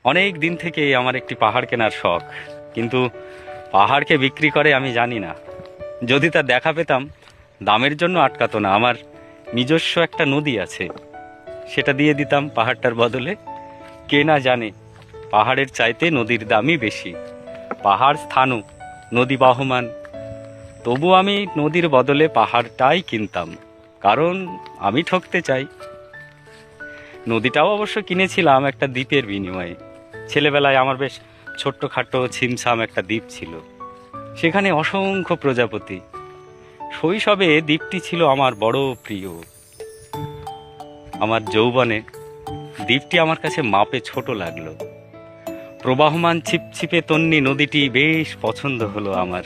অনেক দিন থেকে আমার একটি পাহাড় কেনার শখ, কিন্তু পাহাড়কে বিক্রি করে আমি জানি না। যদি তার দেখা পেতাম, দামের জন্য আটকাতো না। আমার নিজস্ব একটা নদী আছে, সেটা দিয়ে দিতাম পাহাড়টার বদলে। কে না জানে পাহাড়ের চাইতে নদীর দামই বেশি। পাহাড় স্থানু, নদী বাহমান, তবু আমি নদীর বদলে পাহাড়টাই কিনতাম, কারণ আমি ঠকতে চাই। নদীটাও অবশ্য কিনেছিলাম একটা দ্বীপের বিনিময়ে। ছেলেবেলায় আমার বেশ ছোট্টখাটো ছিমছাম একটা দ্বীপ ছিল, সেখানে অসংখ্য প্রজাপতি। শৈশবে দ্বীপটি ছিল আমার বড় প্রিয়। আমার যৌবনে দ্বীপটি আমার কাছে মাপে ছোট লাগলো। প্রবাহমান ছিপছিপে তন্নি নদীটি বেশ পছন্দ হলো আমার।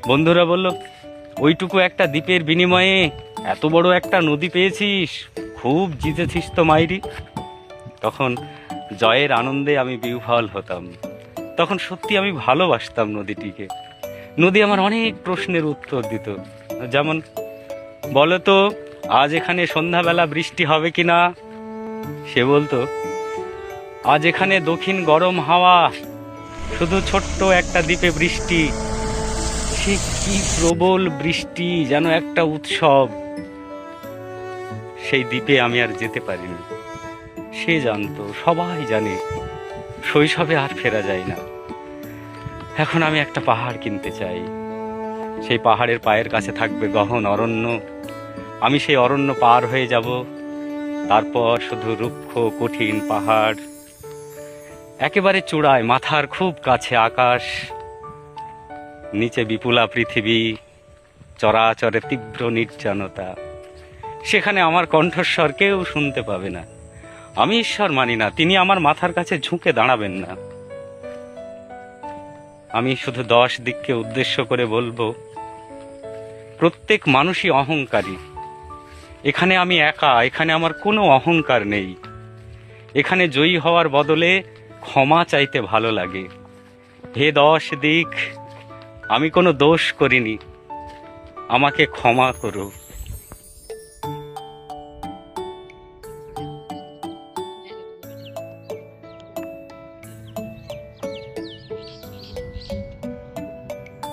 বন্ধুরা বলল, ওইটুকু একটা দ্বীপের বিনিময়ে এত বড় একটা নদী পেয়েছিস, খুব জিতেছিস তো মাইরি। তখন জয়ের আনন্দে আমি বিহ্বল হতাম। তখন সত্যি আমি ভালোবাসতাম নদীটিকে। নদী আমার অনেক প্রশ্নের উত্তর দিত, যেমন, বলো তো আজ এখানে সন্ধ্যাবেলা বৃষ্টি হবে কি না? সে বলতো, আজ এখানে দক্ষিণ গরম হাওয়া, শুধু ছোট্ট একটা দ্বীপে বৃষ্টি। সে কি প্রবল বৃষ্টি, যেন একটা উৎসব। সেই দ্বীপে আমি আর যেতে পারিনি। সে জানতো, সবাই জানে, শৈশবে আর ফেরা যায় না। এখন আমি একটা পাহাড় কিনতে চাই। সেই পাহাড়ের পায়ের কাছে থাকবে গহন অরণ্য। আমি সেই অরণ্য পার হয়ে যাব, তারপর শুধু রুক্ষ কঠিন পাহাড়। একেবারে চূড়ায়, মাথার খুব কাছে আকাশ, নিচে বিপুলা পৃথিবী, চরাচরে তীব্র নির্জনতা। সেখানে আমার কণ্ঠস্বর কেউ শুনতে পাবে না। আমি ঈশ্বর মানি না, তিনি আমার মাথার কাছে ঝুঁকে দাঁড়াবেন না। আমি শুধু 10 দিককে উদ্দেশ্য করে বলবো, প্রত্যেক মানুষই অহংকারী। এখানে আমি একা, এখানে আমার কোনো অহংকার নেই। এখানে জয়ী হওয়ার বদলে ক্ষমা চাইতে ভালো লাগে। হে 10 দিক, আমি কোনো দোষ করিনি, আমাকে ক্ষমা করো।